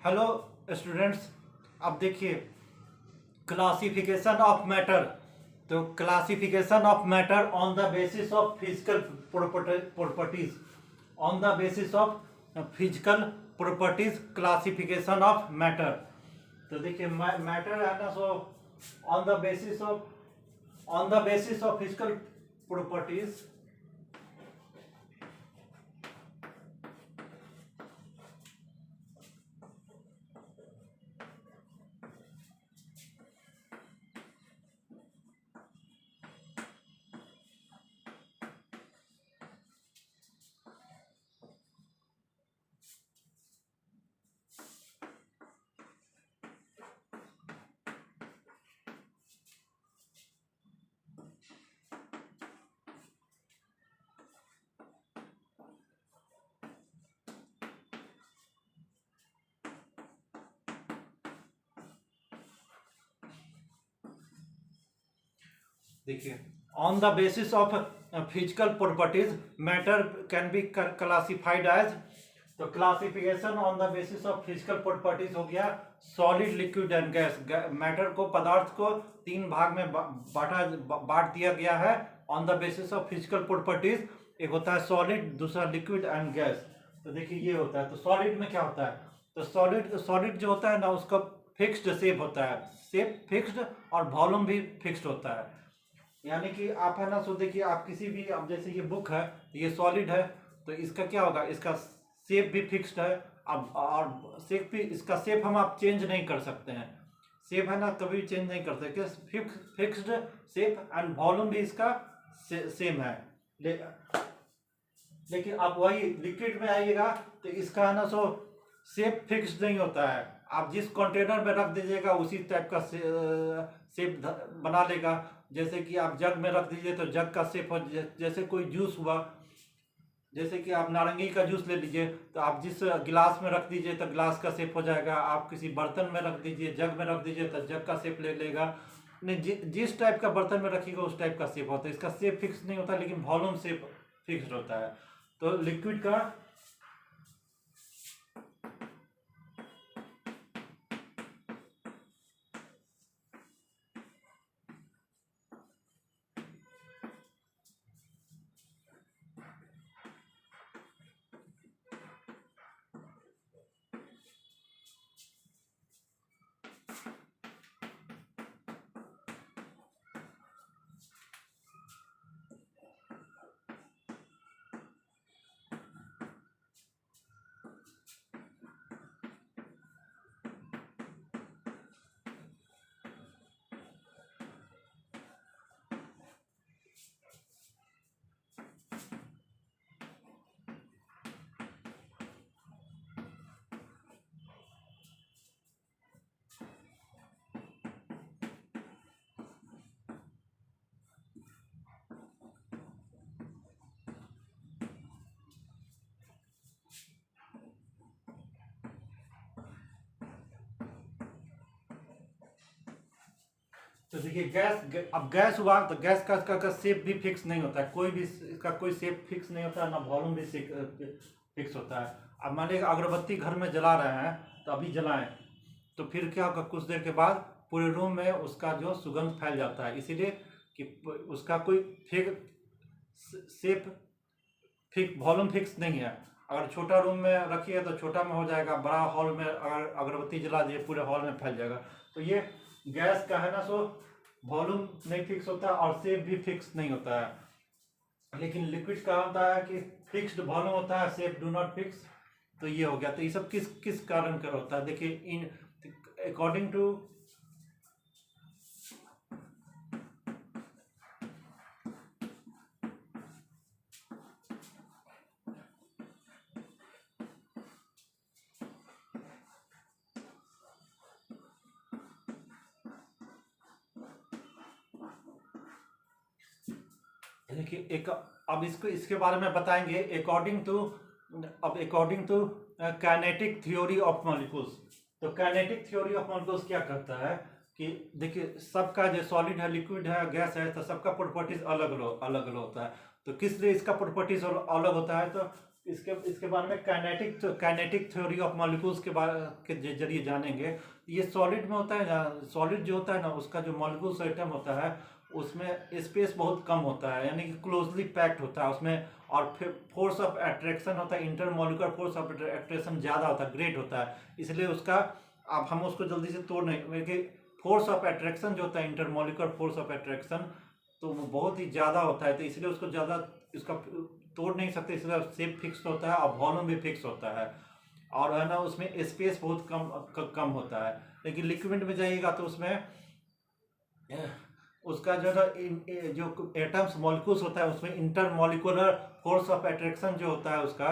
Hello students. अब देखिए classification of matter. तो classification of matter on the basis of physical properties, on the basis of physical properties, classification of matter. तो देखिए matter है ना, so on the basis of physical properties. देखिए on the basis of physical properties matter can be classified as. तो classification on the basis of physical properties हो गया solid, liquid and gas. Matter को, पदार्थ को तीन भाग में बांट दिया गया है on the basis of physical properties. एक होता है सॉलिड, दूसरा लिक्विड एंड गैस। तो देखिए ये होता है। तो सॉलिड में क्या होता है? तो सॉलिड जो होता है ना, उसका फिक्स्ड शेप होता है, शेप फिक्स्ड, और वॉल्यूम भी फिक्स्ड होता है। यानी कि आप है ना, सो देखिए आप किसी भी, अब जैसे ये बुक है, ये सॉलिड है, तो इसका क्या होगा, इसका शेप भी फिक्स्ड है। अब और शेप भी, इसका शेप हम आप चेंज नहीं कर सकते हैं। शेप है ना, कभी चेंज नहीं कर सकते, फिक्स्ड शेप, एंड वॉल्यूम भी इसका सेम है। लेकिन आप वही लिक्विड में आइएगा तो इसका है ना, सो शेप फिक्स्ड नहीं होता है। आप जिस कंटेनर में रख दीजिएगा उसी टाइप का शेप बना लेगा। जैसे कि आप जग में रख दीजिए तो जग का शेप हो, जैसे कोई जूस हुआ, जैसे कि आप नारंगी का जूस ले लीजिए तो आप जिस गिलास में रख दीजिए तो गिलास का शेप हो जाएगा। आप किसी बर्तन में रख दीजिए, जग में रख दीजिए तो जग का शेप ले लेगा। नहीं, जिस टाइप का बर्तन में रखिएगा उस टाइप का शेप होता है। इसका शेप फिक्स नहीं होता, लेकिन वॉल्यूम शेप फिक्स्ड होता है। तो लिक्विड का, तो देखिए अब गैस हुआ तो गैस का शेप भी फिक्स नहीं होता है। कोई भी इसका कोई शेप फिक्स नहीं होता है, ना वॉल्यूम भी फिक्स होता है। अब मान लीजिए अगरबत्ती घर में जला रहे हैं, तो अभी जलाएं तो फिर क्या होगा, कुछ देर के बाद पूरे रूम में उसका जो सुगंध फैल जाता है, इसीलिए कि उसका कोई शेप वॉल्यूम फिक्स नहीं है। अगर छोटा रूम में रखिए तो छोटा में हो जाएगा, बड़ा हॉल में अगर अगरबत्ती जला दिए पूरे हॉल में फैल जाएगा। तो ये गैस का है ना, सो वॉल्यूम नहीं फिक्स होता और शेप भी फिक्स नहीं होता है। लेकिन लिक्विड का होता है कि फिक्स्ड वॉल्यूम होता है, शेप डू नॉट फिक्स। तो ये हो गया। तो ये सब किस किस कारण कर होता है? देखिए इन अकॉर्डिंग टू, देखिए एक, अब इसको इसके बारे में बताएंगे according to kinetic theory of molecules. तो काइनेटिक थ्योरी ऑफ मॉलिक्यूल्स क्या करता है कि देखिए सबका जो सॉलिड है, लिक्विड है, गैस है, तो सबका प्रॉपर्टीज अलग अलग होता है। तो किस लिए इसका प्रॉपर्टीज अलग होता है? तो इसके इसके बारे में काइनेटिक थ्योरी ऑफ मॉलिक्यूल्स के जरिए जानेंगे। ये सॉलिड में होता है, सॉलिड जो होता है ना, उसका जो मॉलिक्यूल्स एटम होता है उसमें स्पेस बहुत कम होता है, यानी कि क्लोजली पैक्ड होता है उसमें। और फिर फोर्स ऑफ अट्रैक्शन होता है, इंटरमॉलिक्यूलर फोर्स ऑफ अट्रैक्शन ज़्यादा होता है, ग्रेट होता है, इसलिए उसका अब हम उसको जल्दी से तोड़ नहीं, बल्कि फोर्स ऑफ अट्रैक्शन जो होता है इंटरमॉलिक्यूलर फोर्स ऑफ अट्रैक्शन, तो वो बहुत ही ज़्यादा होता है, तो इसलिए उसको ज़्यादा इसका तोड़ नहीं सकते, इसलिए शेप फिक्स होता है और वॉल्यूम भी फिक्स होता है, और है ना उसमें स्पेस बहुत कम होता है। लेकिन लिक्विड में जाइएगा तो उसमें उसका जो है जो एटम्स मॉलिक्यूल्स होता है उसमें इंटरमॉलिक्यूलर फोर्स ऑफ अट्रैक्शन जो होता है उसका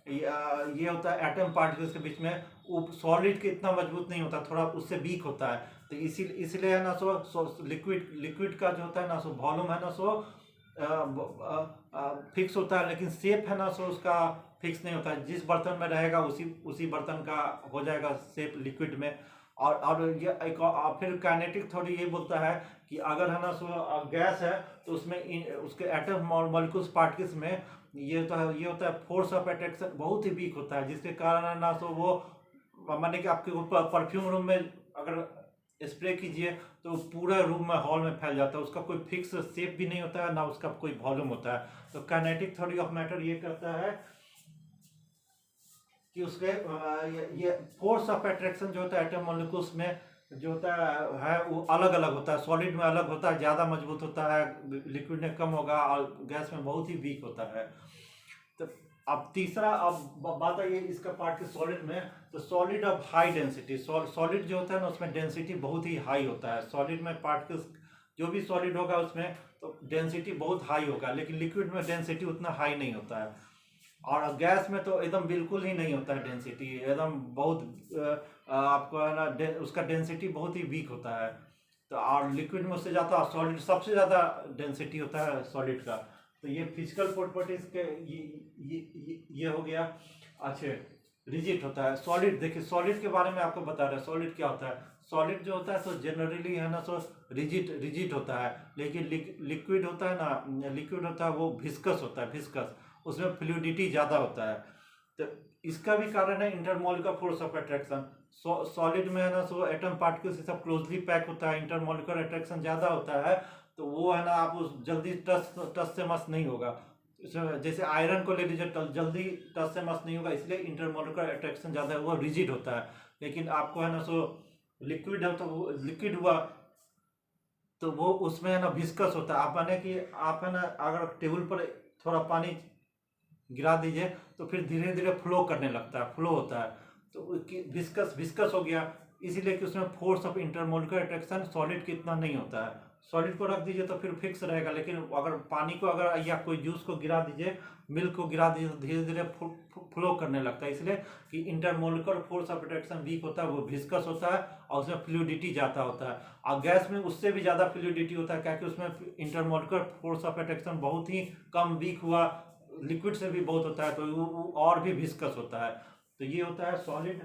ये होता है एटम पार्टिकल्स के बीच में, वो सॉलिड के इतना मजबूत नहीं होता, थोड़ा उससे वीक होता है। तो इसलिए है ना सो लिक्विड का जो होता है ना सो वॉल्यूम है ना सो फिक्स होता है, लेकिन शेप है ना सो उसका फिक्स नहीं होता है, जिस बर्तन में रहेगा उसी बर्तन का हो जाएगा शेप लिक्विड में। और ये एक फिर काइनेटिक थ्योरी ये बोलता है कि अगर है ना सो गैस है तो उसमें उसके एटम मॉलिक्यूल्स पार्टिकल्स में ये होता है फोर्स ऑफ अट्रैक्शन बहुत ही वीक होता है, जिसके कारण है ना सो वो माने कि आपके परफ्यूम रूम में अगर स्प्रे कीजिए तो पूरा रूम में हॉल में फैल जाता है, उसका कोई फिक्स शेप भी नहीं होता है, ना उसका कोई वॉल्यूम होता है। तो काइनेटिक थ्योरी ऑफ मैटर ये कहता है कि उसके ये फोर्स ऑफ अट्रैक्शन जो होता है एटम मॉलिक्यूल्स में जो होता है वो अलग अलग होता है, सॉलिड में अलग होता है, ज़्यादा मजबूत होता है, लिक्विड में कम होगा, और गैस में बहुत ही वीक होता है। तो अब तीसरा अब बात आई इसका पार्ट के सॉलिड में, तो solid of high density, solid जो होता है ना उसमें डेंसिटी बहुत ही हाई होता है, सॉलिड में पार्टिकल्स जो भी सॉलिड होगा उसमें तो डेंसिटी बहुत हाई होगा, लेकिन लिक्विड में डेंसिटी उतना हाई नहीं होता है, और गैस में तो एकदम बिल्कुल ही नहीं होता है डेंसिटी, एकदम बहुत आपको है ना उसका डेंसिटी बहुत ही वीक होता है। तो और लिक्विड में उससे ज़्यादा, सॉलिड सबसे ज़्यादा डेंसिटी होता है सॉलिड का। तो ये फिजिकल प्रॉपर्टीज के ये हो गया। अच्छा, रिजिड होता है सॉलिड। देखिए सॉलिड के बारे में आपको बता रहे हैं सॉलिड क्या होता है। सॉलिड जो होता है तो जनरली है ना सो रिजिड होता है, लेकिन लिक्विड होता है ना, लिक्विड होता है वो विस्कस होता है, विस्कस, उसमें फ्लूइडिटी ज़्यादा होता है। तो इसका भी कारण है intermolecular force of attraction. Solid में है ना सो एटम पार्टिकल्स सब क्लोजली पैक होता है, इंटरमॉलिक्यूलर अट्रैक्शन ज़्यादा होता है, तो वो है ना आप उस जल्दी टच से मस नहीं होगा। जैसे आयरन को ले लीजिए, जल्दी टच से मस नहीं होगा, इसलिए इंटरमॉलिक्यूलर अट्रैक्शन ज़्यादा है, वो रिजिड होता है। लेकिन आपको है ना सो लिक्विड है तो वो लिक्विड हुआ तो वो उसमें है ना विस्कस होता है। आप माने कि आप है ना अगर टेबल पर थोड़ा पानी गिरा दीजिए तो फिर धीरे धीरे फ्लो करने लगता है, फ्लो होता है, तो विस्कस हो गया, इसीलिए कि उसमें force of intermolecular attraction solid की इतना नहीं होता है। सॉलिड को रख दीजिए तो फिर फिक्स रहेगा, लेकिन अगर पानी को अगर या कोई जूस को गिरा दीजिए, मिल्क को गिरा दीजिए तो धीरे धीरे फ्लो करने लगता है, इसलिए कि intermolecular force of attraction weak होता है, वो विस्कस होता है और उसमें फ्लूइडिटी ज़्यादा होता है। और गैस में उससे भी ज़्यादा फ्लूइडिटी होता है, क्योंकि उसमें इंटरमोलिकुलर फोर्स ऑफ अट्रैक्शन बहुत ही कम वीक हुआ, लिक्विड से भी बहुत होता है, तो वो और भी विस्कस होता है। तो ये होता है सॉलिड।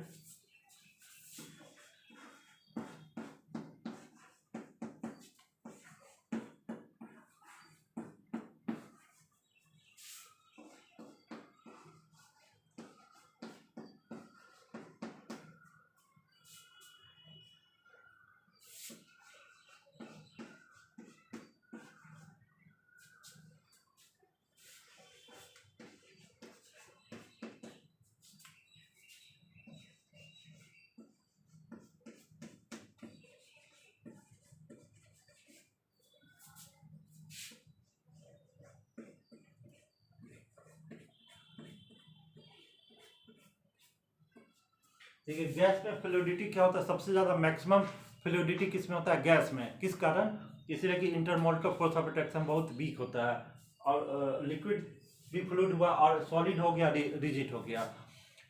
देखिए गैस में फ्लूइडिटी क्या होता है, सबसे ज्यादा मैक्सिमम फ्लूइडिटी किस में होता है, गैस में। किस कारण, इसलिए कि इंटरमोलिकुलर फोर्स ऑफ अट्रैक्शन बहुत वीक होता है, और लिक्विड भी फ्लूइड हुआ और सॉलिड हो गया, रिजिड हो गया।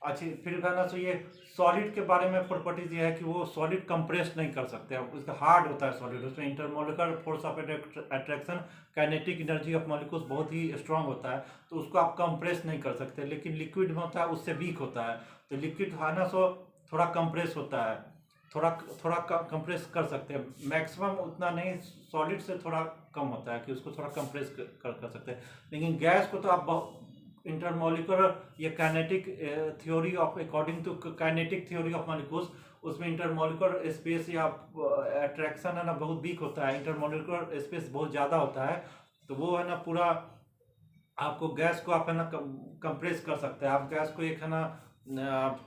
अच्छा, फिर कहना चाहिए सॉलिड के बारे में प्रॉपर्टीज ये है कि वो सॉलिड कंप्रेस नहीं कर सकते, उसका हार्ड होता है सॉलिड, उसमें intermolecular force of attraction, kinetic energy of molecules बहुत ही स्ट्रांग होता है, तो उसको आप कंप्रेस नहीं कर सकते। लेकिन लिक्विड में होता है उससे वीक होता है, तो लिक्विड है ना सो थोड़ा कंप्रेस होता है, थोड़ा कंप्रेस कर सकते हैं, मैक्सिमम उतना नहीं, सॉलिड से थोड़ा कम होता है कि उसको थोड़ा कंप्रेस कर सकते हैं। लेकिन गैस को तो आप इंटरमोलिकुलर ये kinetic theory of according to kinetic theory of molecules, उसमें इंटरमोलिकुलर स्पेस या अट्रैक्शन है ना बहुत वीक होता है, इंटरमोलिकुलर स्पेस बहुत ज़्यादा होता है, तो वो है ना पूरा आपको गैस को आप है ना कंप्रेस कर सकते हैं। आप गैस को एक है ना आप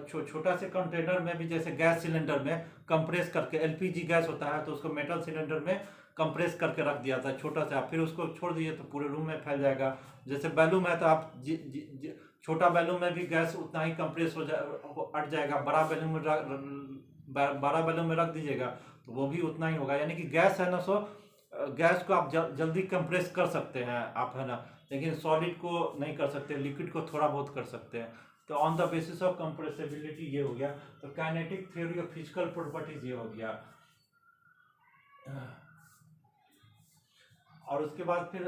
छोटा से कंटेनर में भी, जैसे गैस सिलेंडर में कंप्रेस करके, एलपीजी गैस होता है तो उसको मेटल सिलेंडर में कंप्रेस करके रख दिया था छोटा सा, फिर उसको छोड़ दिए तो पूरे रूम में फैल जाएगा। जैसे बैलून है तो आप छोटा बैलून में भी गैस उतना ही कंप्रेस हो जाए, अट जाएगा। बड़ा बैलून में रख दीजिएगा तो वो भी उतना ही होगा। यानी कि गैस है ना सो गैस को आप जल्दी कंप्रेस कर सकते हैं आप है ना, लेकिन सॉलिड को नहीं कर सकते, लिक्विड को थोड़ा बहुत कर सकते हैं। तो on the basis of compressibility ये हो गया। तो kinetic theory of physical properties ये हो गया। और उसके बाद फिर